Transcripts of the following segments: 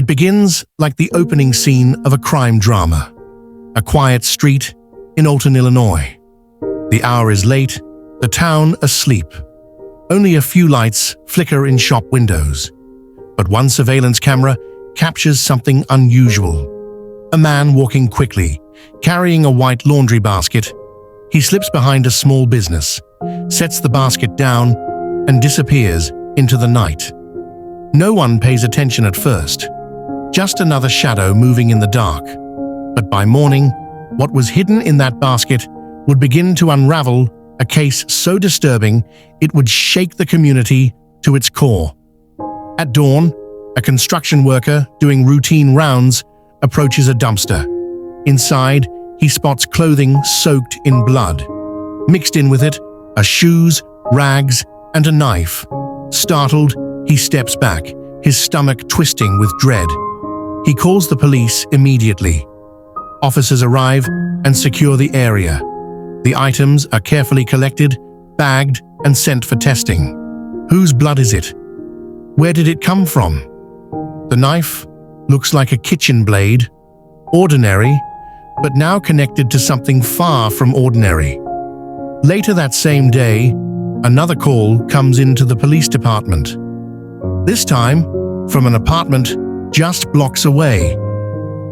begins like the opening scene of a crime drama. A quiet street in Alton, Illinois. The hour is late, the town asleep. Only a few lights flicker in shop windows. But one surveillance camera captures something unusual. A man walking quickly, carrying a white laundry basket. He slips behind a small business, sets the basket down, and disappears into the night. No one pays attention at first. Just another shadow moving in the dark. But by morning, what was hidden in that basket would begin to unravel, a case so disturbing it would shake the community to its core. At dawn, a construction worker doing routine rounds approaches a dumpster. Inside, he spots clothing soaked in blood. Mixed in with it are shoes, rags, and a knife. Startled, he steps back, his stomach twisting with dread. He calls the police immediately. Officers arrive and secure the area. The items are carefully collected, bagged, and sent for testing. Whose blood is it? Where did it come from? The knife looks like a kitchen blade, ordinary, but now connected to something far from ordinary. Later that same day, another call comes into the police department. This time, from an apartment just blocks away.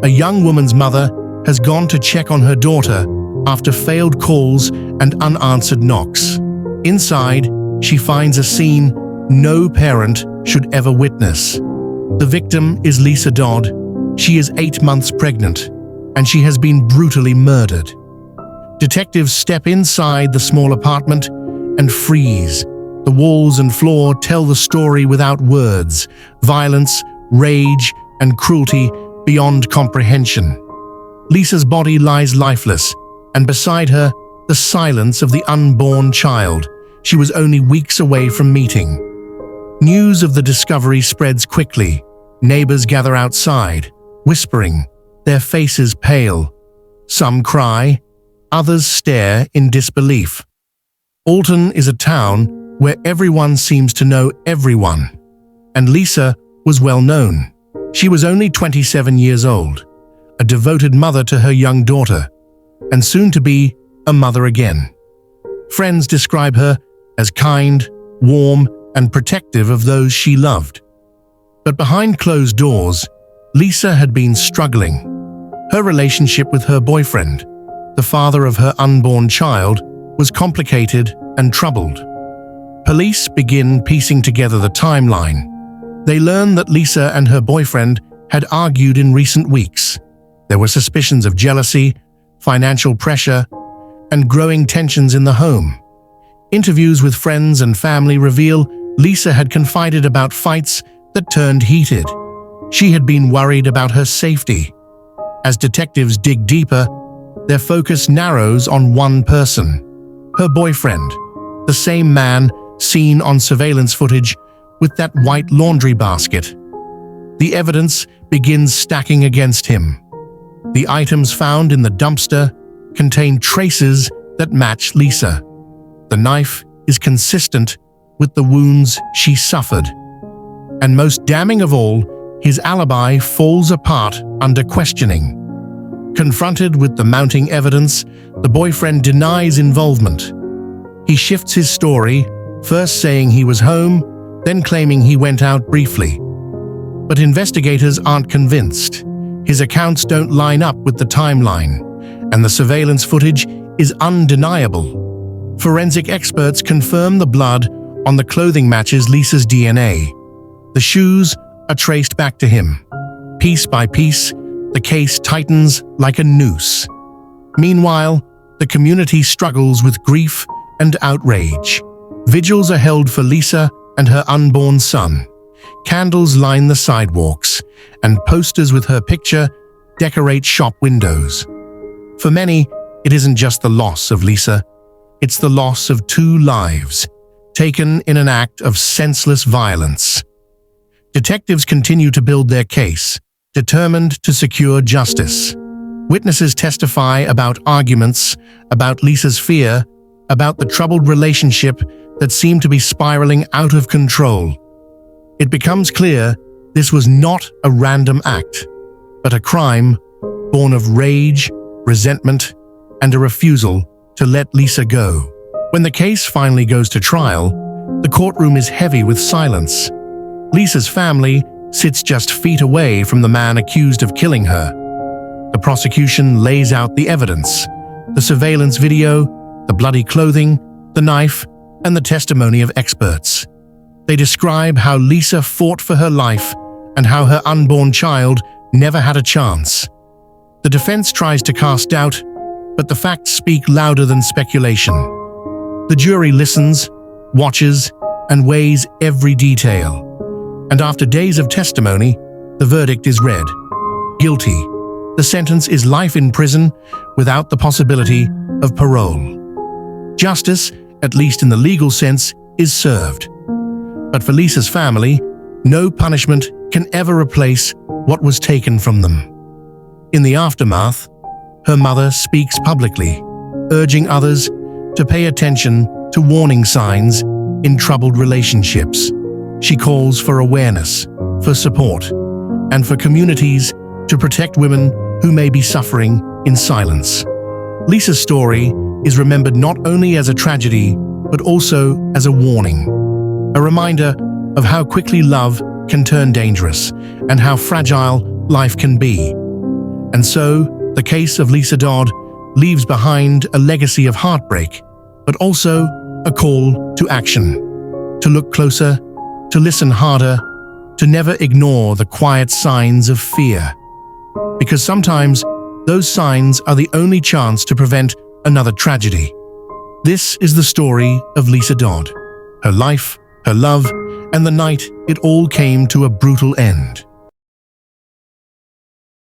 A young woman's mother has gone to check on her daughter after failed calls and unanswered knocks. Inside, she finds a scene no parent should ever witness. The victim is Lisa Dodd. She is 8 months pregnant, and she has been brutally murdered. Detectives step inside the small apartment and freeze. The walls and floor tell the story without words. Violence, rage, and cruelty beyond comprehension. Lisa's body lies lifeless, and beside her, the silence of the unborn child she was only weeks away from meeting. News of the discovery spreads quickly. Neighbors gather outside, whispering, their faces pale. Some cry, others stare in disbelief. Alton is a town where everyone seems to know everyone, and Lisa was well known. She was only 27 years old, a devoted mother to her young daughter, and soon to be a mother again. Friends describe her as kind, warm, and protective of those she loved. But behind closed doors, Lisa had been struggling. Her relationship with her boyfriend, the father of her unborn child, was complicated and troubled. Police begin piecing together the timeline. They learn that Lisa and her boyfriend had argued in recent weeks. There were suspicions of jealousy, financial pressure, and growing tensions in the home. Interviews with friends and family reveal Lisa had confided about fights that turned heated. She had been worried about her safety. As detectives dig deeper, their focus narrows on one person, her boyfriend, the same man seen on surveillance footage with that white laundry basket. The evidence begins stacking against him. The items found in the dumpster contain traces that match Lisa. The knife is consistent with the wounds she suffered. And most damning of all, his alibi falls apart under questioning. Confronted with the mounting evidence, the boyfriend denies involvement. He shifts his story, first saying he was home, then claiming he went out briefly. But investigators aren't convinced. His accounts don't line up with the timeline, and the surveillance footage is undeniable. Forensic experts confirm the blood on the clothing matches Lisa's DNA. The shoes are traced back to him. Piece by piece, the case tightens like a noose. Meanwhile, the community struggles with grief and outrage. Vigils are held for Lisa and her unborn son. Candles line the sidewalks, and posters with her picture decorate shop windows. For many, it isn't just the loss of Lisa, it's the loss of 2 lives, taken in an act of senseless violence. Detectives continue to build their case, determined to secure justice. Witnesses testify about arguments, about Lisa's fear, about the troubled relationship that seemed to be spiraling out of control. It becomes clear This was not a random act, but a crime born of rage, resentment, and a refusal to let Lisa go. When the case finally goes to trial, the courtroom is heavy with silence. Lisa's family sits just feet away from the man accused of killing her. The prosecution lays out the evidence: the surveillance video, the bloody clothing, the knife, and the testimony of experts. They describe how Lisa fought for her life and how her unborn child never had a chance. The defense tries to cast doubt, but the facts speak louder than speculation. The jury listens, watches, and weighs every detail. And after days of testimony, the verdict is read: guilty. The sentence is life in prison without the possibility of parole. Justice, at least in the legal sense, is served. But for Lisa's family, no punishment can ever replace what was taken from them. In the aftermath, her mother speaks publicly, urging others to pay attention to warning signs in troubled relationships. She calls for awareness, for support, and for communities to protect women who may be suffering in silence. Lisa's story is remembered not only as a tragedy, but also as a warning, a reminder of how quickly love can turn dangerous and how fragile life can be. And so, the case of Lisa Dodd leaves behind a legacy of heartbreak, but also a call to action, to look closer, to listen harder, to never ignore the quiet signs of fear. Because sometimes those signs are the only chance to prevent another tragedy. This is the story of Lisa Dodd, her life, her love, and the night it all came to a brutal end.